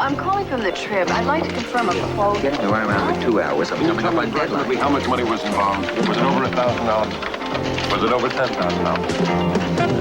I'm calling from the trip. I'd like to confirm a quote. Getting around for 2 hours. I'm coming up on deadline. How much money was involved? Was it over $1,000? Was it over $10,000?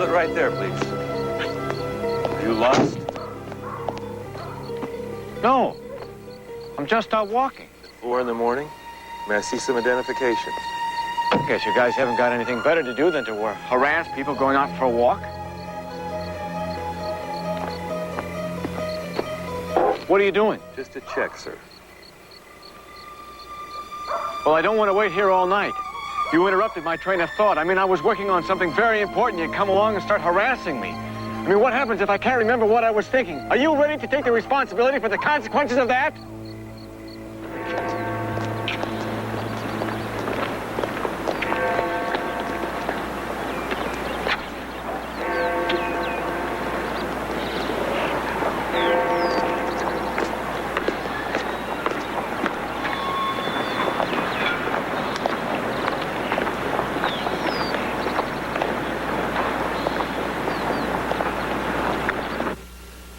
Right there, please. You lost? No. I'm just out walking. 4 in the morning? May I see some identification? Guess you guys haven't got anything better to do than to harass people going out for a walk? What are you doing? Just a check, sir. Well, I don't want to wait here all night. You interrupted my train of thought. I mean, I was working on something very important. You come along and start harassing me. I mean, what happens if I can't remember what I was thinking? Are you ready to take the responsibility for the consequences of that?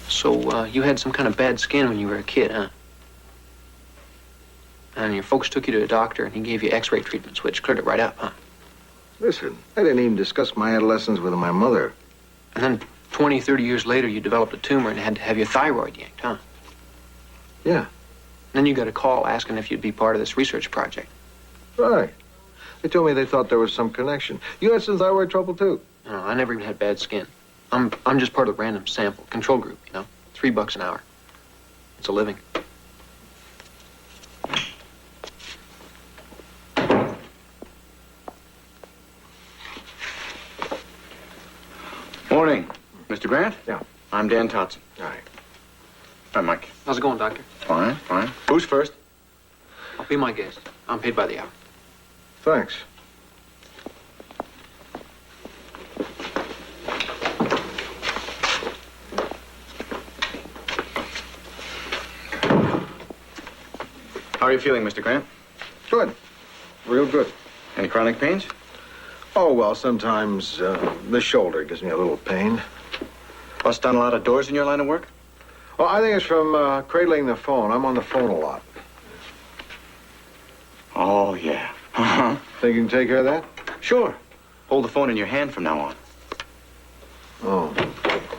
So, you had some kind of bad skin when you were a kid, huh? And your folks took you to a doctor, and he gave you x-ray treatments, which cleared it right up, huh? Listen, I didn't even discuss my adolescence with my mother. And then 20, 30 years later, you developed a tumor and had to have your thyroid yanked, huh? Yeah. Then you got a call asking if you'd be part of this research project. Right. They told me they thought there was some connection. You had some thyroid trouble, too? No, I never even had bad skin. I'm just part of the random sample control group, you know? $3 an hour. It's a living. Morning. Mr. Grant? Yeah. I'm Dan Totson. All right. Hi, Mike. How's it going, Doctor? Fine, fine. Who's first? Be my guest. I'm paid by the hour. Thanks. How are you feeling, Mr. Grant? Good. Real good. Any chronic pains? Oh, well, sometimes the shoulder gives me a little pain. Bust down a lot of doors in your line of work? Well, I think it's from cradling the phone. I'm on the phone a lot. Oh, yeah. Uh-huh. Think you can take care of that? Sure. Hold the phone in your hand from now on. Oh.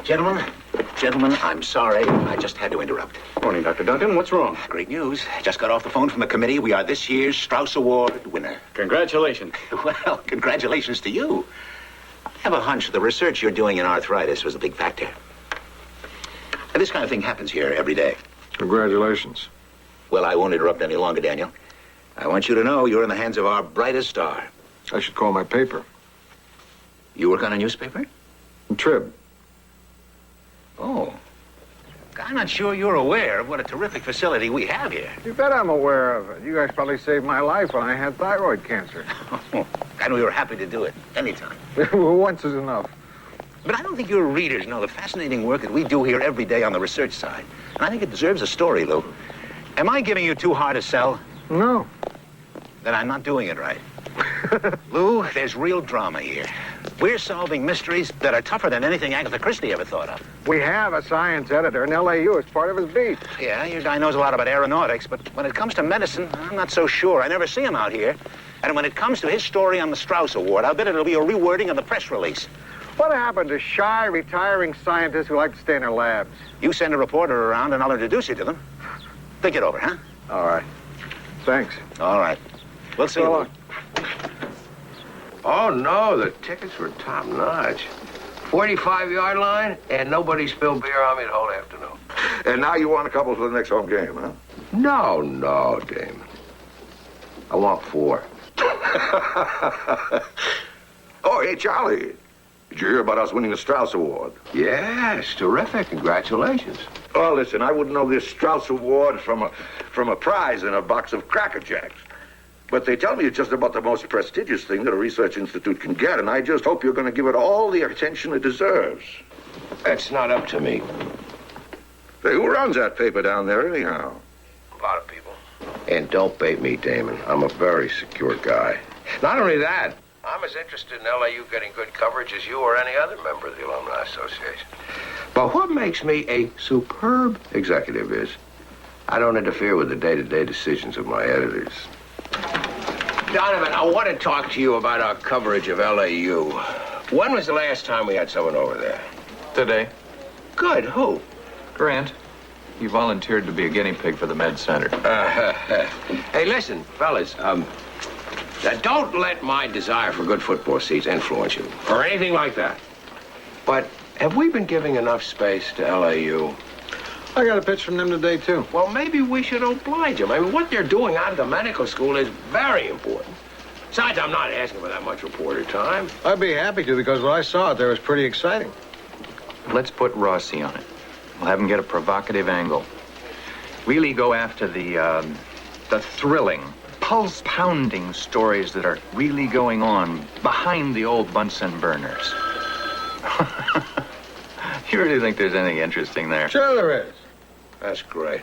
Gentlemen, I'm sorry. I just had to interrupt. Morning, Dr. Duncan. What's wrong? Great news. Just got off the phone from the committee. We are this year's Strauss Award winner. Congratulations. Well, congratulations to you. I have a hunch the research you're doing in arthritis was a big factor. And this kind of thing happens here every day. Congratulations. Well, I won't interrupt any longer, Daniel. I want you to know you're in the hands of our brightest star. I should call my paper. You work on a newspaper? Trib. Oh. I'm not sure you're aware of what a terrific facility we have here. You bet I'm aware of it. You guys probably saved my life when I had thyroid cancer. And we were happy to do it anytime. Once is enough. But I don't think your readers know the fascinating work that we do here every day on the research side. And I think it deserves a story, Lou. Am I giving you too hard a sell? No. Then I'm not doing it right. Lou, there's real drama here. We're solving mysteries that are tougher than anything Agatha Christie ever thought of. We have a science editor in LAU as part of his beat. Yeah, your guy knows a lot about aeronautics, but when it comes to medicine, I'm not so sure. I never see him out here. And when it comes to his story on the Strauss Award, I'll bet it'll be a rewording of the press release. What happened to shy, retiring scientists who like to stay in their labs? You send a reporter around and I'll introduce you to them. Think it over, huh? All right. Thanks. All right. We'll see you. Oh, no, the tickets were top-notch. 45-yard line, and nobody spilled beer on me the whole afternoon. And now you want a couple for the next home game, huh? No, Damon. I want 4. Oh, hey, Charlie. Did you hear about us winning the Strauss Award? Yes, terrific. Congratulations. Oh, listen, I wouldn't know this Strauss Award from a prize in a box of Cracker Jacks. But they tell me it's just about the most prestigious thing that a research institute can get, and I just hope you're going to give it all the attention it deserves. That's not up to me. Hey, who runs that paper down there, anyhow? A lot of people. And don't bait me, Damon. I'm a very secure guy. Not only that, I'm as interested in LAU getting good coverage as you or any other member of the Alumni Association. But what makes me a superb executive is I don't interfere with the day-to-day decisions of my editors. Donovan, I want to talk to you about our coverage of LAU. When was the last time we had someone over there? Today. Good. Who? Grant, you volunteered to be a guinea pig for the Med Center. Hey, listen, fellas. Now, don't let my desire for good football seats influence you, or anything like that. But have we been giving enough space to LAU? I got a pitch from them today, too. Well, maybe we should oblige them. I mean, what they're doing out of the medical school is very important. Besides, I'm not asking for that much reporter time. I'd be happy to, because what I saw out there was pretty exciting. Let's put Rossi on it. We'll have him get a provocative angle. Really go after the thrilling, pulse-pounding stories that are really going on behind the old Bunsen burners. You really think there's anything interesting there? Sure there is. That's great.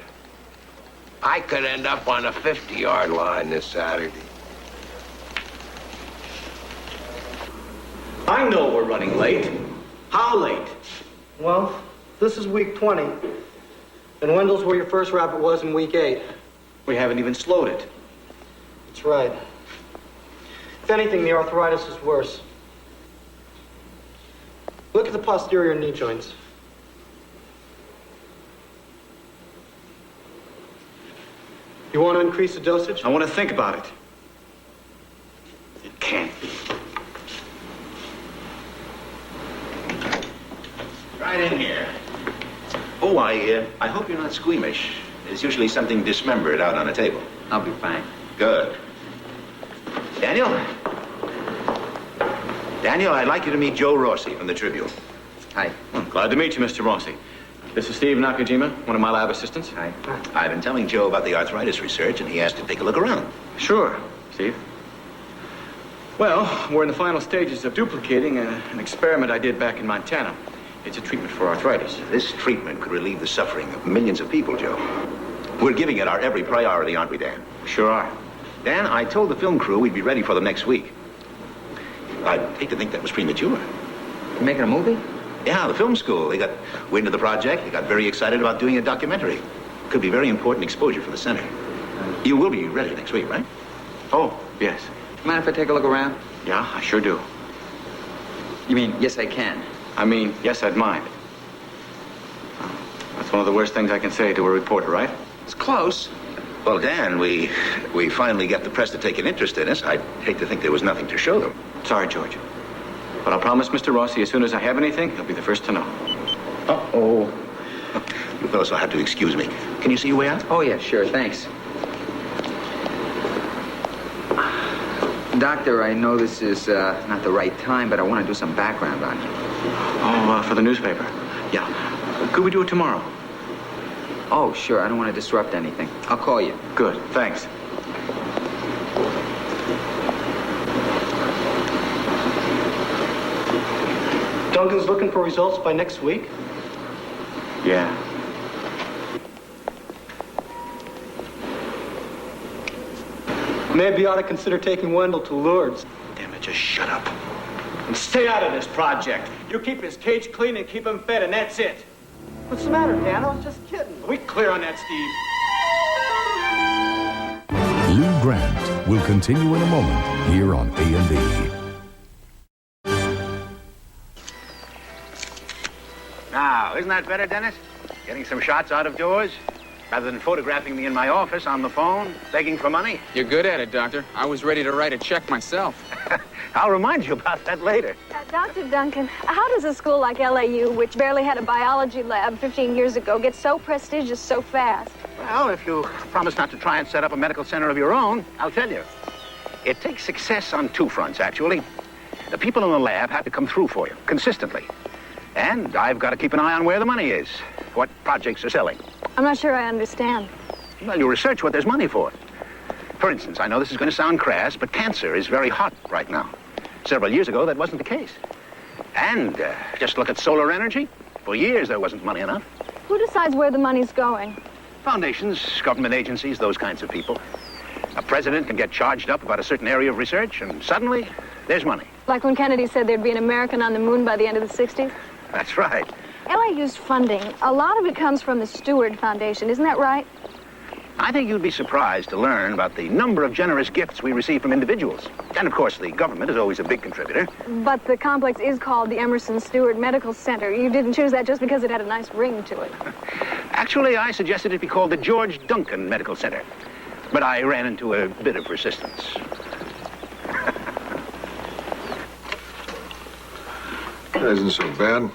I could end up on a 50-yard line this Saturday. I know we're running late. How late? Well, this is week 20. And Wendell's where your first rapid was in week 8. We haven't even slowed it. That's right. If anything, the arthritis is worse. Look at the posterior knee joints. You want to increase the dosage? I want to think about it. It can't be. Right in here. Oh, I hope you're not squeamish. There's usually something dismembered out on a table. I'll be fine. Good. Daniel? Daniel, I'd like you to meet Joe Rossi from the Tribune. Hi. Glad to meet you, Mr. Rossi. This is Steve Nakajima, one of my lab assistants. Hi. I've been telling Joe about the arthritis research, and he asked to take a look around. Sure, Steve. Well, we're in the final stages of duplicating an experiment I did back in Montana. It's a treatment for arthritis. This treatment could relieve the suffering of millions of people, Joe. We're giving it our every priority, aren't we, Dan? Sure are. Dan, I told the film crew we'd be ready for them next week. I'd hate to think that was premature. You making a movie? Yeah, the film school. They got wind of the project. They got very excited about doing a documentary. Could be very important exposure for the center. You will be ready next week, right? Oh, yes. Mind if I take a look around? Yeah, I sure do. You mean, yes, I can? I mean, yes, I'd mind. That's one of the worst things I can say to a reporter, right? It's close. Well, Dan, we finally got the press to take an interest in us. I'd hate to think there was nothing to show them. Sorry, George. But I'll promise Mr. Rossi, as soon as I have anything, he'll be the first to know. Uh-oh. You fellows will have to excuse me. Can you see your way out? Oh, yeah, sure, thanks. Doctor, I know this is not the right time, but I want to do some background on you. Oh, for the newspaper. Yeah. Could we do it tomorrow? Oh, sure, I don't want to disrupt anything. I'll call you. Good, thanks. Duncan's looking for results by next week? Yeah. Maybe you ought to consider taking Wendell to Lourdes. Damn it, just shut up. And stay out of this project. You keep his cage clean and keep him fed, and that's it. What's the matter, Dan? I was just kidding. Are we clear on that, Steve? Lou Grant will continue in a moment here on A&E. Now, isn't that better, Dennis? Getting some shots out of doors? Rather than photographing me in my office on the phone, begging for money? You're good at it, Doctor. I was ready to write a check myself. I'll remind you about that later. Dr. Duncan, how does a school like LAU, which barely had a biology lab 15 years ago, get so prestigious so fast? Well, if you promise not to try and set up a medical center of your own, I'll tell you. It takes success on two fronts, actually. The people in the lab have to come through for you, consistently. And I've got to keep an eye on where the money is, what projects are selling. I'm not sure I understand. Well, you research what there's money for. For instance, I know this is going to sound crass, but cancer is very hot right now. Several years ago, that wasn't the case. And just look at solar energy. For years, there wasn't money enough. Who decides where the money's going? Foundations, government agencies, those kinds of people. A president can get charged up about a certain area of research, and suddenly, there's money. Like when Kennedy said there'd be an American on the moon by the end of the 60s? That's right. LAU's funding, a lot of it comes from the Stewart Foundation, isn't that right? I think you'd be surprised to learn about the number of generous gifts we receive from individuals. And, of course, the government is always a big contributor. But the complex is called the Emerson Stewart Medical Center. You didn't choose that just because it had a nice ring to it. Actually, I suggested it be called the George Duncan Medical Center. But I ran into a bit of resistance. That isn't so bad.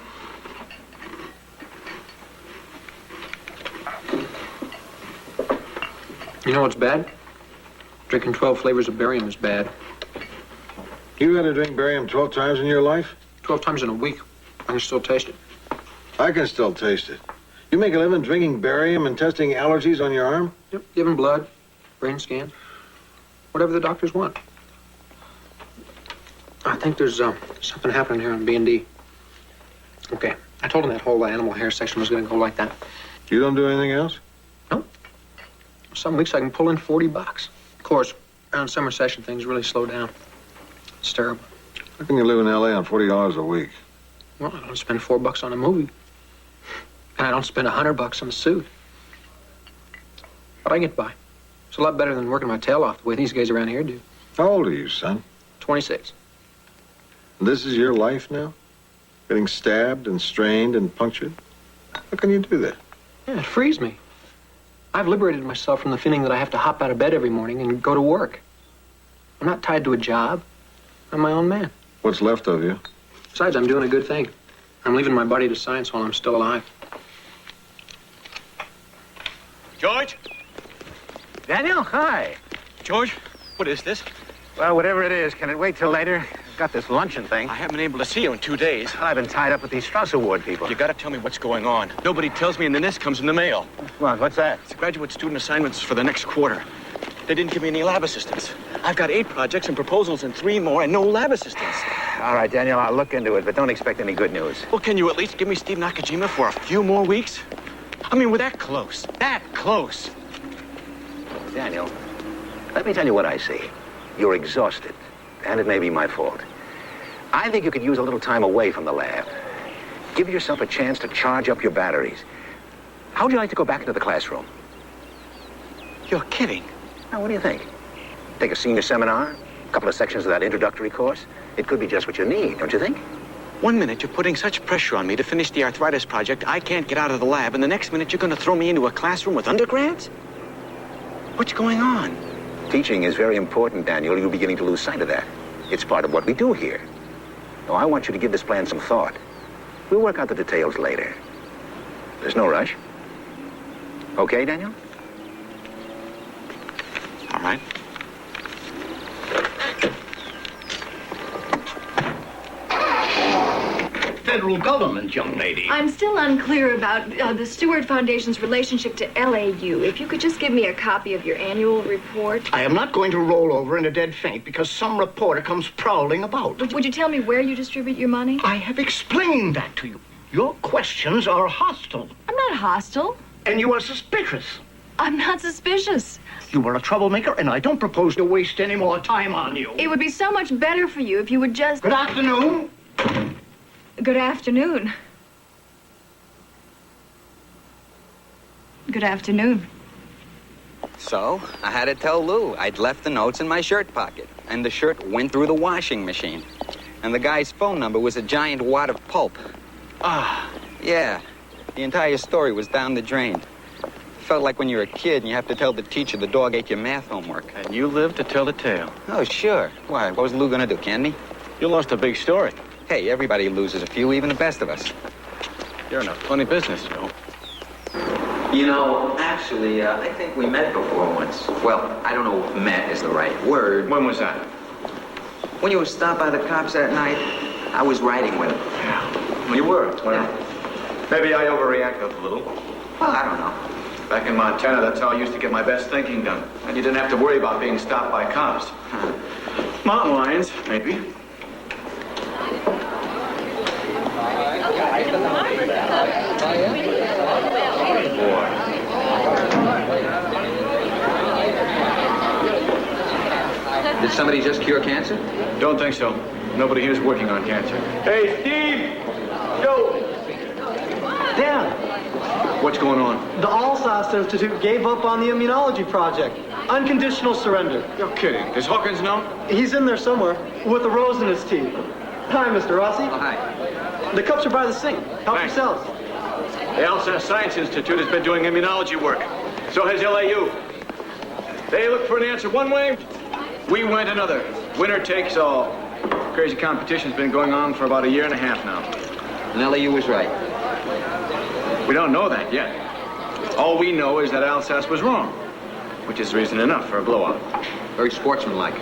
You know what's bad? Drinking 12 flavors of barium is bad. You had to drink barium 12 times in your life? 12 times in a week. I can still taste it. I can still taste it. You make a living drinking barium and testing allergies on your arm? Yep, giving blood, brain scans, whatever the doctors want. I think there's something happening here on B&D. Okay, I told him that whole animal hair section was going to go like that. You don't do anything else? No. Some weeks I can pull in $40. Of course, around summer session, things really slow down. It's terrible. How can you live in L.A. on $40 a week? Well, I don't spend $4 on a movie. And I don't spend $100 on a suit. But I get by. It's a lot better than working my tail off the way these guys around here do. How old are you, son? 26. This is your life now? Getting stabbed and strained and punctured? How can you do that? Yeah, it frees me. I've liberated myself from the feeling that I have to hop out of bed every morning and go to work. I'm not tied to a job. I'm my own man. What's left of you? Besides, I'm doing a good thing. I'm leaving my body to science while I'm still alive. George? Daniel, hi. George, what is this? Well, whatever it is, can it wait till later? I've got this luncheon thing. I haven't been able to see you in 2 days. I've been tied up with these Strauss Award people. You gotta tell me what's going on. Nobody tells me, and then this comes in the mail. What's that? It's graduate student assignments for the next quarter. They didn't give me any lab assistants. I've got 8 projects and proposals and 3 more and no lab assistants. All right, Daniel, I'll look into it, but don't expect any good news. Well, can you at least give me Steve Nakajima for a few more weeks? I mean, we're that close. That close. Daniel, let me tell you what I see. You're exhausted, and it may be my fault. I think you could use a little time away from the lab. Give yourself a chance to charge up your batteries. How'd you like to go back into the classroom? You're kidding. Now, what do you think? Take a senior seminar, a couple of sections of that introductory course. It could be just what you need, don't you think? 1 minute you're putting such pressure on me to finish the arthritis project, I can't get out of the lab, and the next minute you're going to throw me into a classroom with undergrads? What's going on? Teaching is very important, Daniel. You're beginning to lose sight of that. It's part of what we do here. Now, I want you to give this plan some thought. We'll work out the details later. There's no rush. Okay, Daniel? All right. Federal government, young lady. I'm still unclear about the Stewart Foundation's relationship to LAU. If you could just give me a copy of your annual report. I am not going to roll over in a dead faint because some reporter comes prowling about. Would you tell me where you distribute your money? I have explained that to you. Your questions are hostile. I'm not hostile. And you are suspicious. I'm not suspicious. You are a troublemaker, and I don't propose to waste any more time on you. It would be so much better for you if you would just... Good afternoon. Good afternoon. Good afternoon. So, I had to tell Lou I'd left the notes in my shirt pocket, and the shirt went through the washing machine. And the guy's phone number was a giant wad of pulp. Yeah. The entire story was down the drain. Felt like when you're a kid and you have to tell the teacher the dog ate your math homework. And you lived to tell the tale. Oh, sure. Why? What was Lou gonna do, can he? You lost a big story. Hey, everybody loses a few, even the best of us. You're in a funny business, Joe. You know, actually, I think we met before once. Well, I don't know if met is the right word. When was that? When you were stopped by the cops that night, I was riding with them. Yeah. You were? Well, maybe I overreacted a little. Well, I don't know. Back in Montana, that's how I used to get my best thinking done. And you didn't have to worry about being stopped by cops. Mountain lions, maybe. Did somebody just cure cancer? Don't think so. Nobody here's working on cancer. Hey, Steve! Joe! Dan! What's going on? The Alsace Institute gave up on the immunology project. Unconditional surrender. You're kidding. Does Hawkins know? He's in there somewhere with a rose in his teeth. Hi, Mr. Rossi. Oh, hi. The cups are by the sink. Help Thanks. yourselves. The Alsace Science Institute has been doing immunology work. So has LAU. They looked for an answer one way, we went another. Winner takes all. Crazy competition's been going on for about a year and a half now. And LAU was right. We don't know that yet. All we know is that Alsace was wrong, which is reason enough for a blowout. Very sportsmanlike.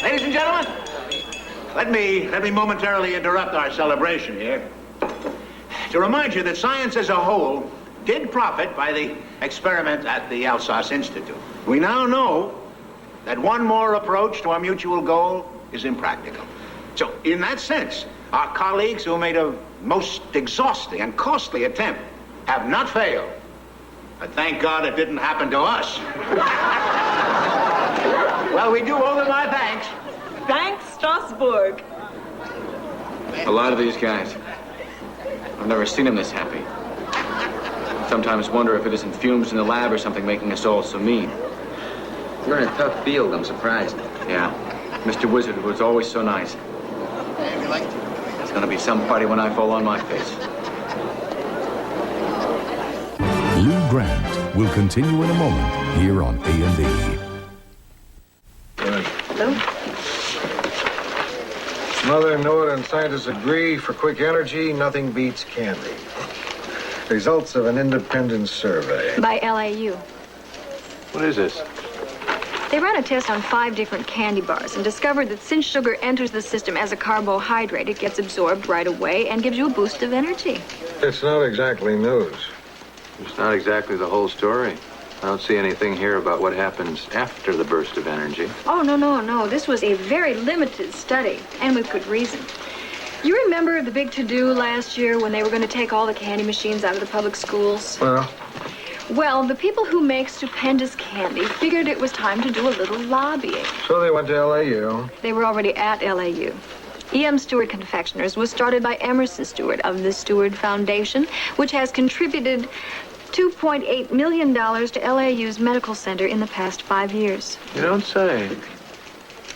Ladies and gentlemen, let me momentarily interrupt our celebration here to remind you that science as a whole did profit by the experiment at the Alsace Institute. We now know that one more approach to our mutual goal is impractical. So, in that sense, our colleagues who made a most exhausting and costly attempt have not failed. But thank God it didn't happen to us. Well, we do owe them our thanks. Thanks, Strasbourg. A lot of these guys. I've never seen them this happy. Sometimes wonder if it isn't fumes in the lab or something making us all so mean. You're in a tough field, I'm surprised. Yeah. Mr. Wizard was always so nice. It's gonna be some party when I fall on my face. Lou Grant will continue in a moment here on A&E. Mother, Noah, and scientists agree for quick energy, nothing beats candy. Results of an independent survey. By LAU. What is this? They ran a test on 5 different candy bars and discovered that since sugar enters the system as a carbohydrate, it gets absorbed right away and gives you a boost of energy. It's not exactly news. It's not exactly the whole story. I don't see anything here about what happens after the burst of energy. Oh, no. This was a very limited study, and with good reason. You remember the big to-do last year when they were going to take all the candy machines out of the public schools? Well, the people who make stupendous candy figured it was time to do a little lobbying. So they went to LAU. They were already at LAU. E.M. Stewart Confectioners was started by Emerson Stewart of the Stewart Foundation, which has contributed $2.8 million to LAU's medical center in the past 5 years. You don't say.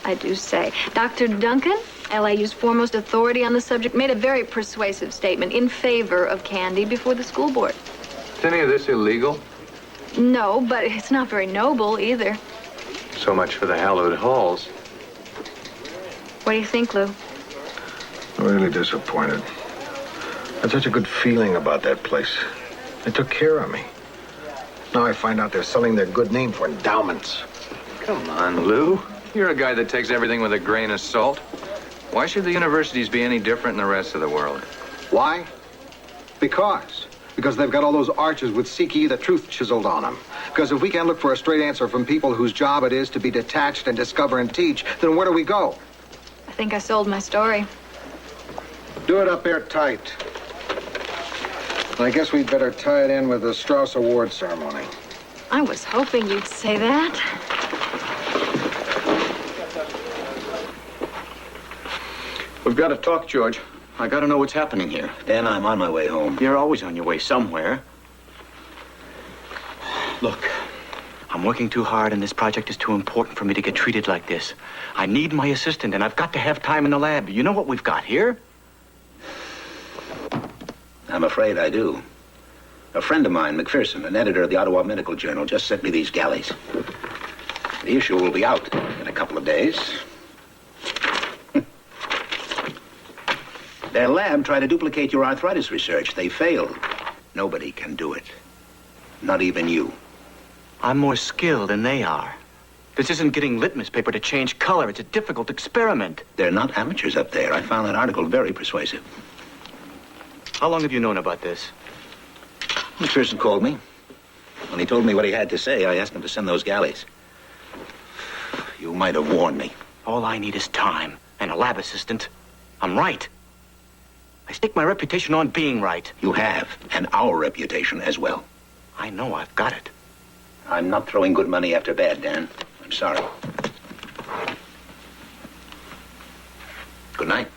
I do say. Dr. Duncan, LAU's foremost authority on the subject, made a very persuasive statement in favor of candy before the school board. Is any of this illegal? No, but it's not very noble either. So much for the hallowed halls. What do you think, Lou? Really disappointed. I had such a good feeling about that place. They took care of me. Now I find out they're selling their good name for endowments. Come on, Lou. You're a guy that takes everything with a grain of salt. Why should the universities be any different than the rest of the world? Why? Because they've got all those arches with Seek the truth chiseled on them. Because if we can't look for a straight answer from people whose job it is to be detached and discover and teach, then where do we go? I think I sold my story. Do it up there tight. I guess we'd better tie it in with the Strauss Award ceremony. I was hoping you'd say that. We've got to talk, George. I got to know what's happening here. Dan, I'm on my way home. You're always on your way somewhere. Look, I'm working too hard, and this project is too important for me to get treated like this. I need my assistant, and I've got to have time in the lab. You know what we've got here? I'm afraid I do. A friend of mine, McPherson, an editor of the Ottawa Medical Journal, just sent me these galleys. The issue will be out in a couple of days. Their lab tried to duplicate your arthritis research. They failed. Nobody can do it. Not even you. I'm more skilled than they are. This isn't getting litmus paper to change color. It's a difficult experiment. They're not amateurs up there. I found that article very persuasive. How long have you known about this? McPherson called me. When he told me what he had to say, I asked him to send those galleys. You might have warned me. All I need is time and a lab assistant. I'm right. I stake my reputation on being right. You have, and our reputation as well. I know I've got it. I'm not throwing good money after bad, Dan. I'm sorry. Good night.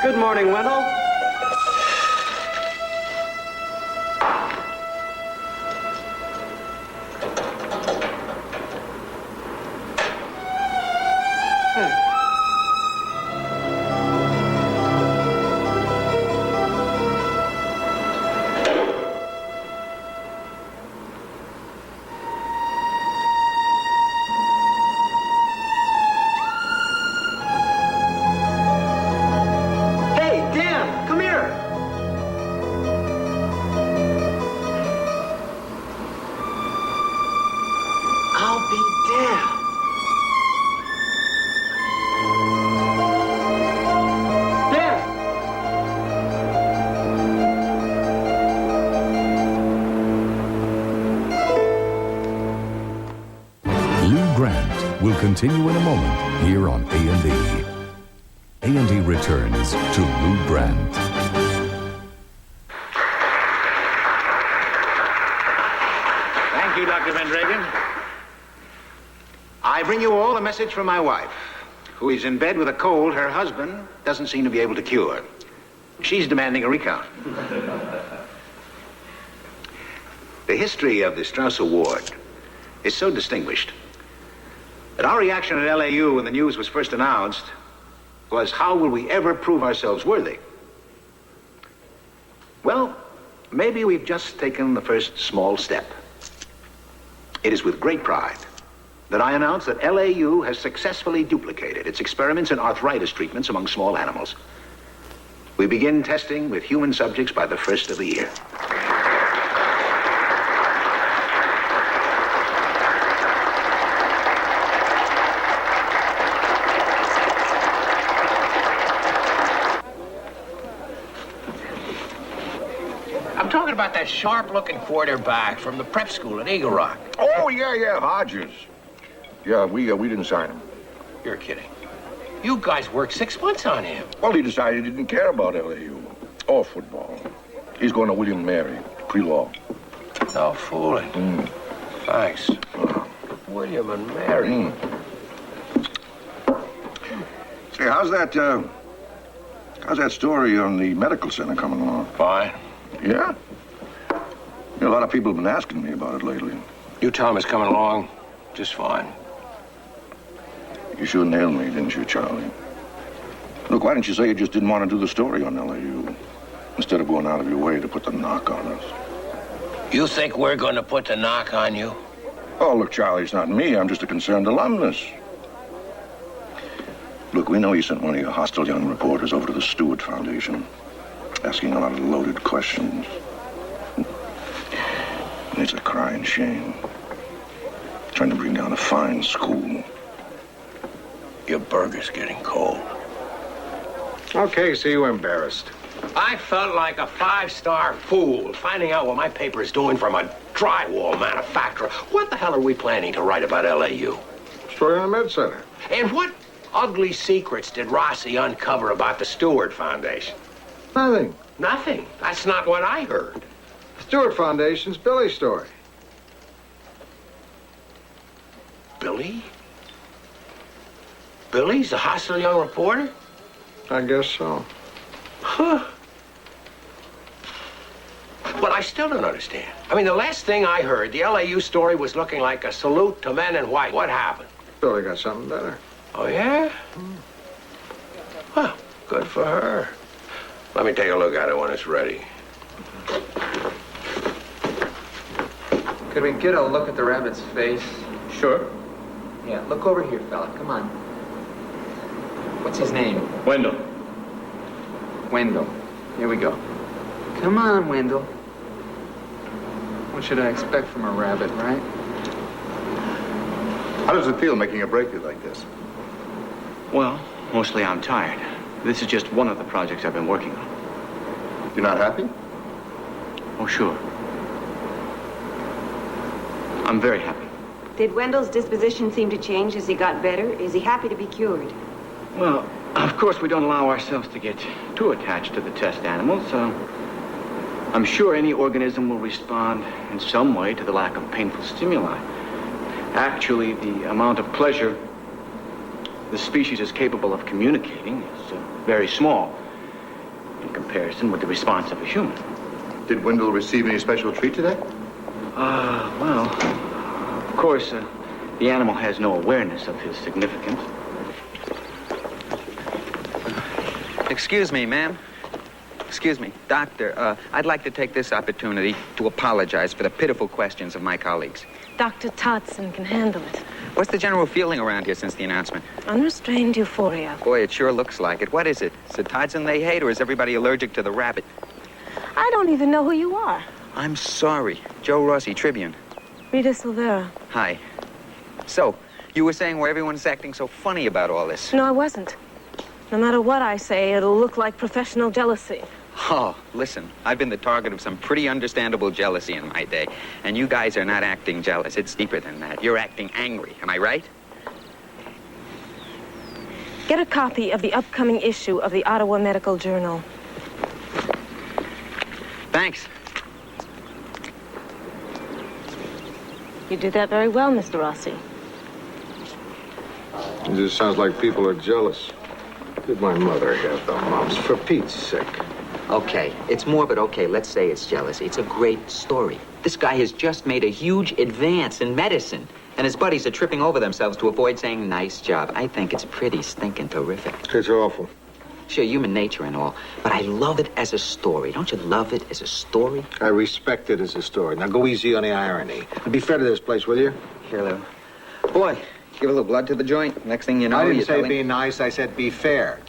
Good morning, Wendell. Will continue in a moment here on A&E. A&E returns to Lou Grant. Thank you, Dr. Van Dragen. I bring you all a message from my wife, who is in bed with a cold her husband doesn't seem to be able to cure. She's demanding a recount. The history of the Strauss Award is so distinguished that our reaction at LAU when the news was first announced was, how will we ever prove ourselves worthy? Well, maybe we've just taken the first small step. It is with great pride that I announce that LAU has successfully duplicated its experiments in arthritis treatments among small animals. We begin testing with human subjects by the first of the year. I'm talking about that sharp-looking quarterback from the prep school at Eagle Rock. Oh, yeah, Hodges. Yeah, we didn't sign him. You're kidding. You guys worked 6 months on him. Well, he decided he didn't care about LAU or football. He's going to William Mary, pre-law. No fooling. Thanks. William and Mary. Say, how's that story on the medical center coming along? Fine. Yeah? A lot of people have been asking me about it lately. You tell him it's coming along just fine. You sure nailed me, didn't you, Charlie? Look, why didn't you say you just didn't want to do the story on LAU instead of going out of your way to put the knock on us? You think we're going to put the knock on you? Oh, look, Charlie, it's not me. I'm just a concerned alumnus. Look, we know you sent one of your hostile young reporters over to the Stewart Foundation, asking a lot of loaded questions. And it's a crying shame. Trying to bring down a fine school. Your burger's getting cold. Okay, so you were embarrassed. I felt like a five-star fool finding out what my paper's doing from a drywall manufacturer. What the hell are we planning to write about LAU? Story on the Med Center. And what ugly secrets did Rossi uncover about the Stewart Foundation? Nothing. Nothing. That's not what I heard. The Stewart Foundation's Billy's story. Billy? Billy's a hostile young reporter? I guess so. Huh. But I still don't understand. I mean, the last thing I heard, the LAU story was looking like a salute to men in white. What happened? Billy got something better. Oh, yeah? Well, good for her. Let me take a look at it when it's ready. Could we get a look at the rabbit's face? Sure. Yeah, look over here, fella. Come on. What's his name? Wendell. Wendell. Here we go. Come on, Wendell. What should I expect from a rabbit, right? How does it feel making a breakthrough like this? Well, mostly I'm tired. This is just one of the projects I've been working on. You're not happy? Oh, sure. I'm very happy. Did Wendell's disposition seem to change as he got better? Is he happy to be cured? Well, of course, we don't allow ourselves to get too attached to the test animals, so I'm sure any organism will respond in some way to the lack of painful stimuli. Actually, the amount of pleasure the species is capable of communicating is very small in comparison with the response of a human. Did Wendell receive any special treat today? Well, of course, the animal has no awareness of his significance. Excuse me, ma'am. Excuse me, Doctor, I'd like to take this opportunity to apologize for the pitiful questions of my colleagues. Dr. Todson can handle it. What's the general feeling around here since the announcement? Unrestrained euphoria. Boy, it sure looks like it. What is it? Is it Todson they hate, or is everybody allergic to the rabbit? I don't even know who you are. I'm sorry. Joe Rossi, Tribune. Rita Silvera. Hi. So, you were saying why everyone's acting so funny about all this? No, I wasn't. No matter what I say, it'll look like professional jealousy. Oh, listen, I've been the target of some pretty understandable jealousy in my day. And you guys are not acting jealous. It's deeper than that. You're acting angry. Am I right? Get a copy of the upcoming issue of the Ottawa Medical Journal. Thanks. You did that very well, Mr. Rossi. It just sounds like people are jealous. Did my mother have the mumps, for Pete's sake? Okay, it's morbid. Okay, let's say it's jealousy. It's a great story. This guy has just made a huge advance in medicine, and his buddies are tripping over themselves to avoid saying nice job. I think it's pretty stinking terrific. It's awful. Sure, human nature and all, but I love it as a story. Don't you love it as a story? I respect it as a story. Now go easy on the irony. And be fair to this place, will you? Here, Lou. Boy, give a little blood to the joint. Next thing you know, I didn't you're say telling... be nice, I said be fair.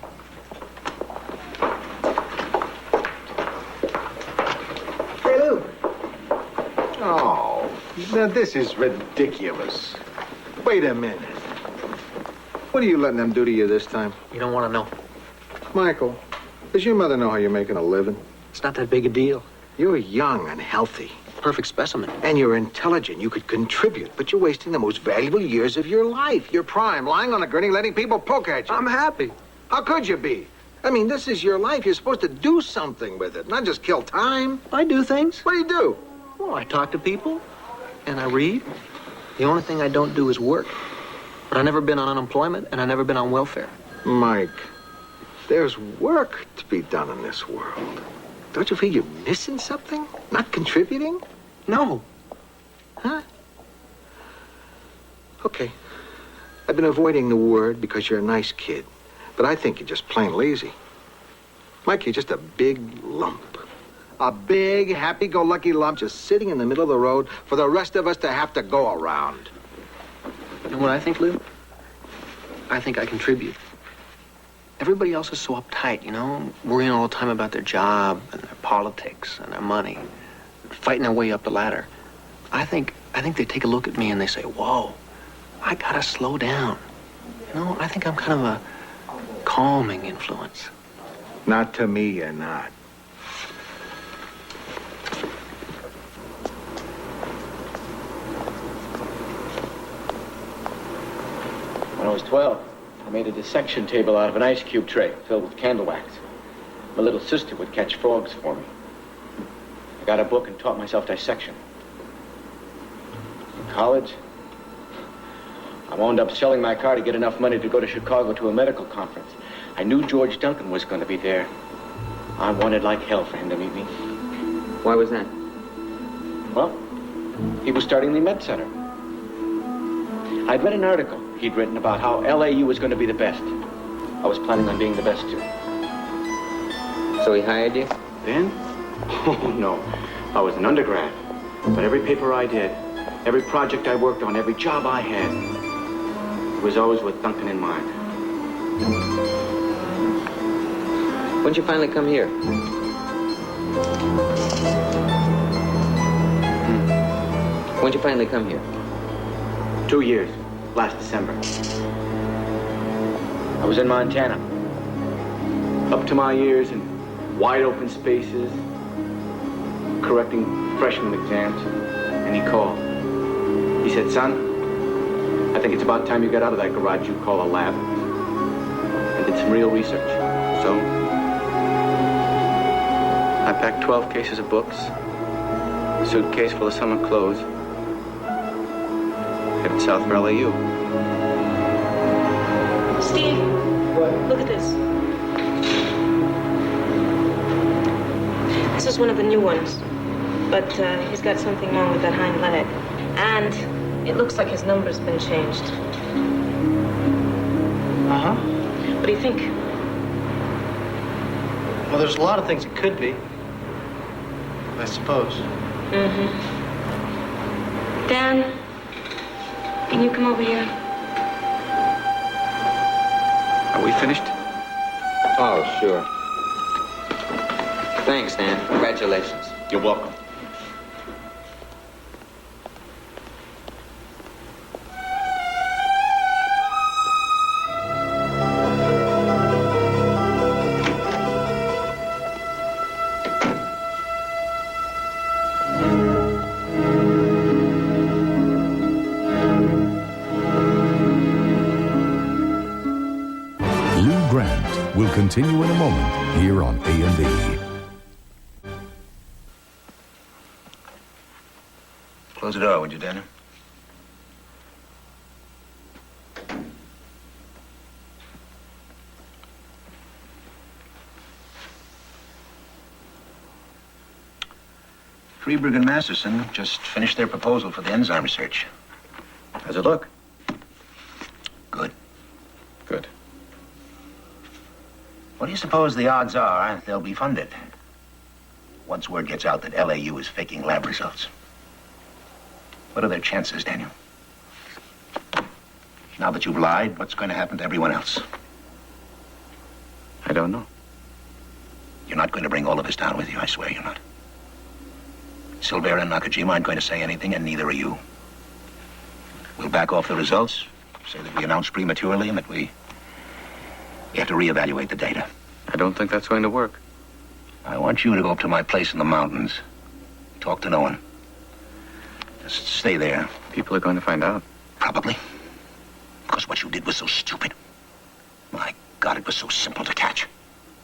Hey, Lou. Oh, now this is ridiculous. Wait a minute. What are you letting them do to you this time? You don't want to know. Michael, does your mother know how you're making a living? It's not that big a deal. You're young and healthy. Perfect specimen. And you're intelligent. You could contribute, but you're wasting the most valuable years of your life. Your prime, lying on a gurney, letting people poke at you. I'm happy. How could you be? I mean, this is your life. You're supposed to do something with it, not just kill time. I do things. What do you do? Well, I talk to people, and I read. The only thing I don't do is work. But I've never been on unemployment, and I've never been on welfare. Mike, there's work to be done in this world. Don't you feel you're missing something? Not contributing? No. Huh? Okay. I've been avoiding the word because you're a nice kid. But I think you're just plain lazy. Mike, you're just a big lump. A big, happy-go-lucky lump just sitting in the middle of the road for the rest of us to have to go around. You know what I think, Lou? I think I contribute. Everybody else is so uptight, you know, worrying all the time about their job and their politics and their money, fighting their way up the ladder. I think they take a look at me and they say, whoa, I gotta slow down. You know, I think I'm kind of a calming influence. Not to me, you're not. When I was 12, I made a dissection table out of an ice cube tray filled with candle wax. My little sister would catch frogs for me. I got a book and taught myself dissection. In college, I wound up selling my car to get enough money to go to Chicago to a medical conference. I knew George Duncan was going to be there. I wanted like hell for him to meet me. Why was that? Well, he was starting the Med Center. I'd read an article he'd written about how LAU was going to be the best. I was planning on being the best, too. So he hired you? Then? Oh, no. I was an undergrad. But every paper I did, every project I worked on, every job I had, it was always with Duncan in mind. When'd you finally come here? When'd you finally come here? 2 years. Last December. I was in Montana. Up to my ears in wide open spaces, correcting freshman exams, and he called. He said, son, I think it's about time you got out of that garage you call a lab and did some real research. So, I packed 12 cases of books, a suitcase full of summer clothes, headed south for LAU. Steve, look at this. This is one of the new ones, but he's got something wrong with that hind leg. And it looks like his number's been changed. Uh-huh. What do you think? Well, there's a lot of things it could be, I suppose. Mm-hmm. Dan, can you come over here? Are we finished? Oh, sure. Thanks, Dan. Congratulations. You're welcome. Will continue in a moment here on A&E. Close the door, would you, Daniel? Freeberg and Masterson just finished their proposal for the enzyme research. How's it look? Good. Good. What do you suppose the odds are they'll be funded? Once word gets out that LAU is faking lab results. What are their chances, Daniel? Now that you've lied, what's going to happen to everyone else? I don't know. You're not going to bring all of us down with you, I swear you're not. Silvera and Nakajima aren't going to say anything, and neither are you. We'll back off the results, say that we announced prematurely and that we have to reevaluate the data. I don't think that's going to work. I want you to go up to my place in the mountains. Talk to no one. Just stay there. People are going to find out. Probably. Because what you did was so stupid. My God, it was so simple to catch.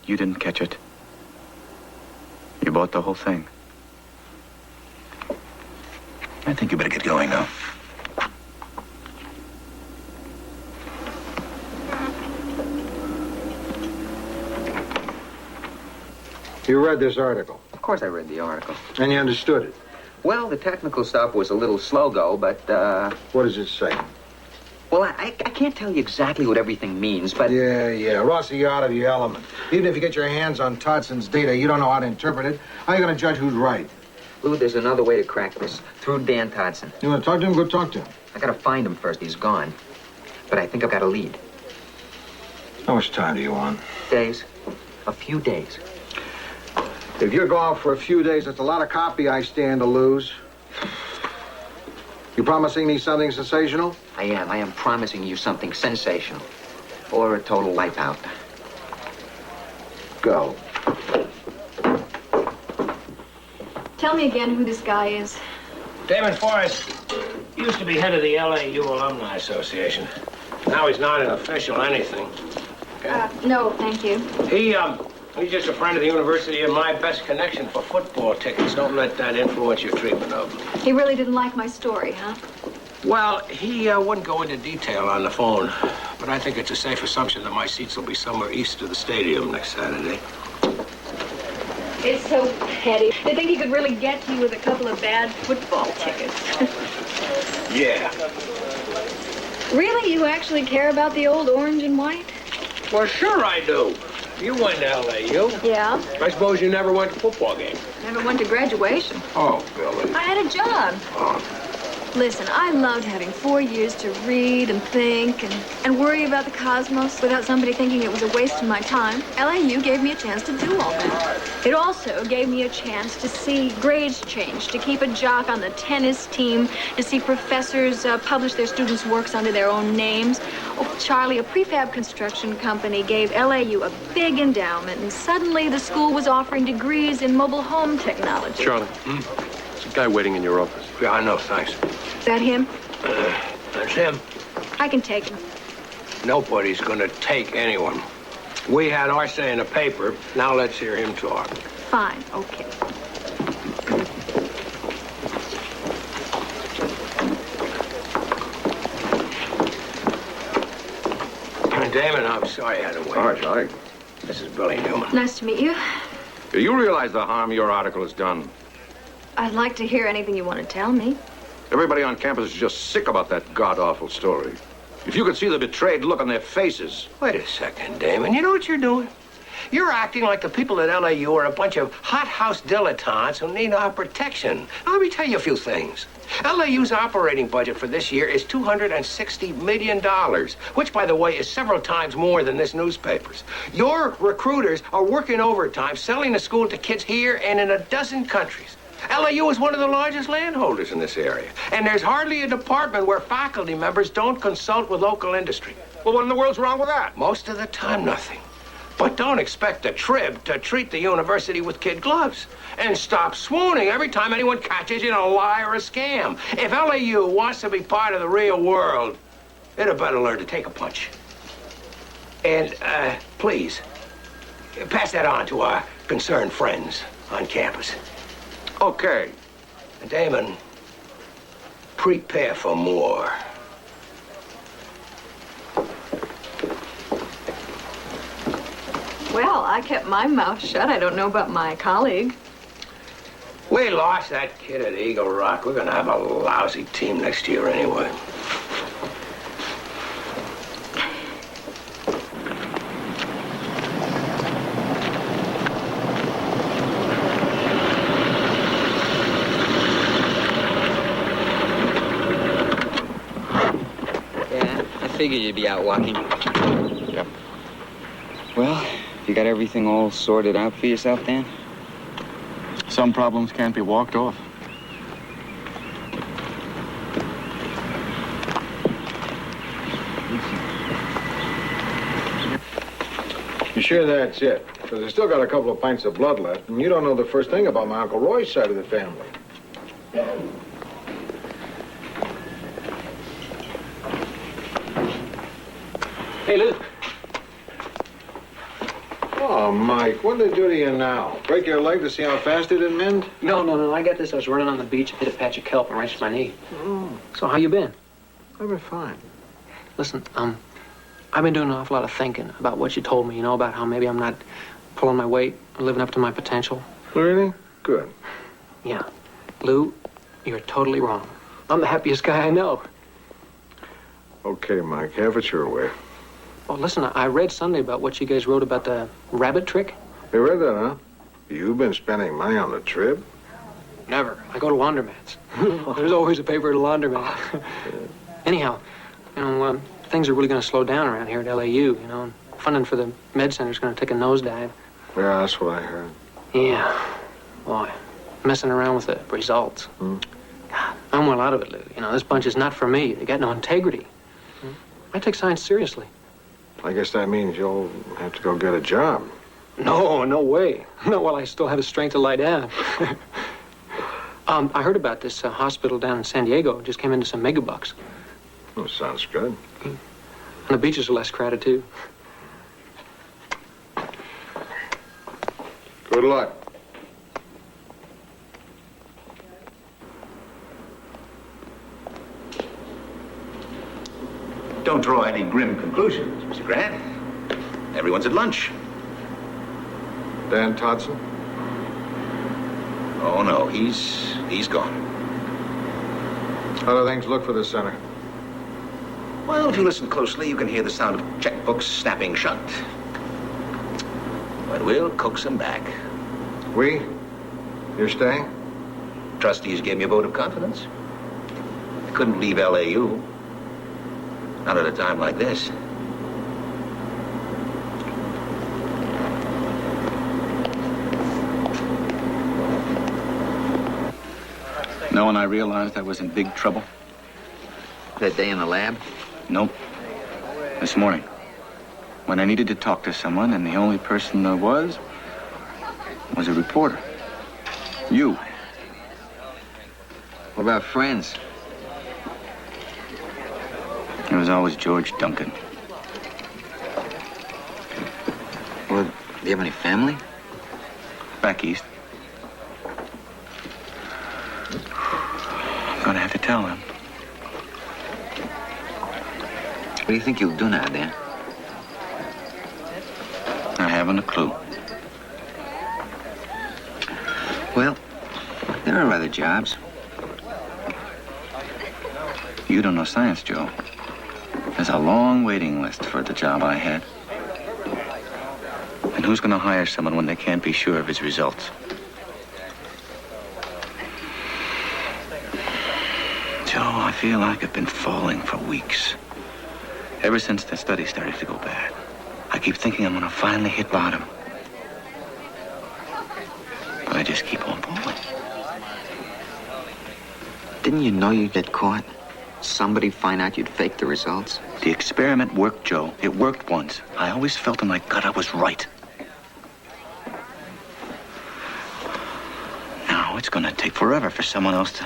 You didn't catch it. You bought the whole thing. I think you better get going now. You read this article, Of course I read the article. and you understood it. Well, the technical stuff was a little slow-go, but, What does it say? well, I can't tell you exactly what everything means, but... Yeah. Rossi, you're out of your element. Even if you get your hands on Todson's data, you don't know how to interpret it. How are you going to judge who's right? Lou, there's another way to crack this. Through Dan Todson. You want to talk to him? Go talk to him. I gotta find him first. He's gone. But I think I've got a lead. How much time do you want? Days. A few days. If you're gone for a few days, that's a lot of copy I stand to lose. You promising me something sensational? I am promising you something sensational. Or a total wipeout. Go. Tell me again who this guy is. Damon Forrest used to be head of the LAU Alumni Association. Now he's not an official anything. No, thank you. He's just a friend of the university and my best connection for football tickets. Don't let that influence your treatment of him. He really didn't like my story, huh? Well, he wouldn't go into detail on the phone, but I think it's a safe assumption that my seats will be somewhere east of the stadium next Saturday. It's so petty. They think he could really get to you with a couple of bad football tickets. Yeah. Really? You actually care about the old orange and white? Well, sure I do. You went to LAU. Yeah. I suppose you never went to football games. Never went to graduation. Oh, Billy. I had a job. Oh. Listen, I loved having 4 years to read and think and worry about the cosmos without somebody thinking it was a waste of my time. LAU gave me a chance to do all that. It also gave me a chance to see grades change, to keep a jock on the tennis team, to see professors publish their students' works under their own names. Oh, Charlie, a prefab construction company gave LAU a big endowment, and suddenly the school was offering degrees in mobile home technology. Charlie, there's a guy waiting in your office. Yeah, I know, thanks. Is that him? That's him. I can take him. Nobody's gonna take anyone. We had our say in the paper. Now let's hear him talk. Fine, okay. Damon, I'm sorry I had to wait. All right, Charlie. This is Billy Newman. Nice to meet you. Do you realize the harm your article has done? I'd like to hear anything you want to tell me. Everybody on campus is just sick about that god-awful story. If you could see the betrayed look on their faces. Wait a second, Damon. You know what you're doing? You're acting like the people at LAU are a bunch of hothouse dilettantes who need our protection. Now, let me tell you a few things. LAU's operating budget for this year is $260 million, which, by the way, is several times more than this newspaper's. Your recruiters are working overtime, selling the school to kids here and in a dozen countries. LAU is one of the largest landholders in this area, and there's hardly a department where faculty members don't consult with local industry. Well, what in the world's wrong with that? Most of the time, nothing. But don't expect the Trib to treat the university with kid gloves. And stop swooning every time anyone catches you in a lie or a scam. If LAU wants to be part of the real world, it had better learn to take a punch. And, please, pass that on to our concerned friends on campus. Okay. Damon, prepare for more. Well, I kept my mouth shut. I don't know about my colleague. We lost that kid at Eagle Rock. We're gonna have a lousy team next year anyway. Yeah, I figured you'd be out walking. Yep. Well, you got everything all sorted out for yourself, Dan? Some problems can't be walked off. You sure that's it? Because I still got a couple of pints of blood left, and you don't know the first thing about my Uncle Roy's side of the family. Hey, Lou. Oh, Mike, what did they do to you now? Break your leg to see how fast it'd mend? No. I got this. I was running on the beach, hit a patch of kelp, and wrenched my knee. Oh. So how you been? I've been fine. Listen, I've been doing an awful lot of thinking about what you told me, you know, about how maybe I'm not pulling my weight or living up to my potential. Really? Good. Yeah. Lou, you're totally wrong. I'm the happiest guy I know. Okay, Mike, have it your way. Oh, listen, I read Sunday about what you guys wrote about the rabbit trick. You read that, huh? You've been spending money on the trip? Never. I go to laundromats. There's always a paper at a laundromat. Anyhow, you know, things are really going to slow down around here at LAU, you know, and funding for the med center is going to take a nosedive. Yeah, that's what I heard. Yeah. Boy, messing around with the results. God, I'm well out of it, Lou. You know, this bunch is not for me. They got no integrity. I take science seriously. I guess that means you'll have to go get a job. No way. Not while I still have the strength to lie down. I heard about this hospital down in San Diego. It just came into some megabucks. Oh, sounds good. And the beaches are less crowded, too. Good luck. Don't draw any grim conclusions, Mr. Grant. Everyone's at lunch. Dan Todson? Oh, no, he's gone. How do things look for the center? Well, if you listen closely, you can hear the sound of checkbooks snapping shut. But we'll coax them back. We? You're staying? Trustees gave me a vote of confidence. I couldn't leave LAU. Not at a time like this. Know when I realized I was in big trouble? That day in the lab? Nope. This morning. When I needed to talk to someone, and the only person there was a reporter. You. What about friends? It was always George Duncan. Well, do you have any family? Back east. I'm gonna have to tell them. What do you think you'll do now, Dan? I haven't a clue. Well, there are other jobs. You don't know science, Joe. There's a long waiting list for the job I had. And who's going to hire someone when they can't be sure of his results? Joe, I feel like I've been falling for weeks. Ever since the study started to go bad. I keep thinking I'm going to finally hit bottom. But I just keep on falling. Didn't you know you'd get caught? Somebody find out you'd fake the results? The experiment worked, Joe. It worked once. I always felt in my gut I was right. Now it's going to take forever for someone else to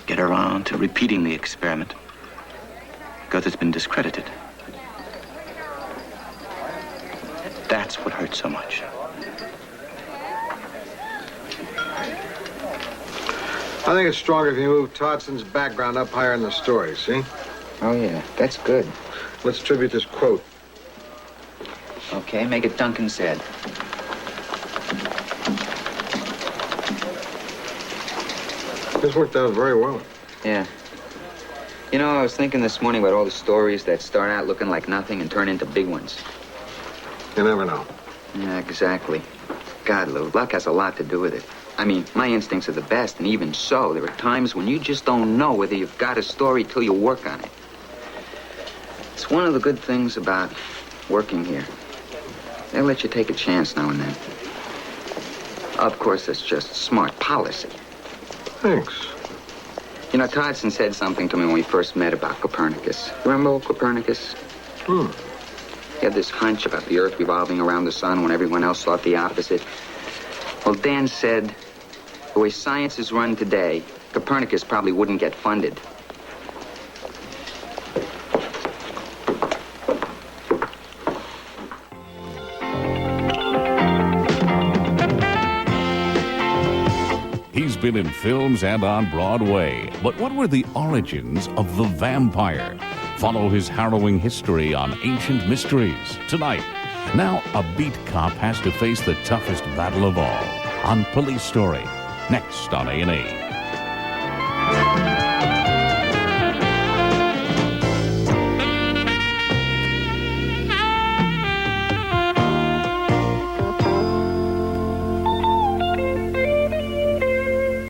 get around to repeating the experiment. Because it's been discredited. That's what hurts so much. I think it's stronger if you move Todson's background up higher in the story, see? Oh, yeah. That's good. Let's tribute this quote. Okay, make it Duncan said. This worked out very well. Yeah. You know, I was thinking this morning about all the stories that start out looking like nothing and turn into big ones. You never know. Yeah, exactly. God, Lou, luck has a lot to do with it. I mean, my instincts are the best, and even so, there are times when you just don't know whether you've got a story till you work on it. It's one of the good things about working here. They'll let you take a chance now and then. Of course, it's just smart policy. Thanks. You know, Toddson said something to me when we first met about Copernicus. Remember old Copernicus? He had this hunch about the Earth revolving around the sun when everyone else thought the opposite. Well, Dan said, the way science is run today, Copernicus probably wouldn't get funded. He's been in films and on Broadway. But what were the origins of the vampire? Follow his harrowing history on Ancient Mysteries tonight. Now, a beat cop has to face the toughest battle of all on Police Story. Next on A&E.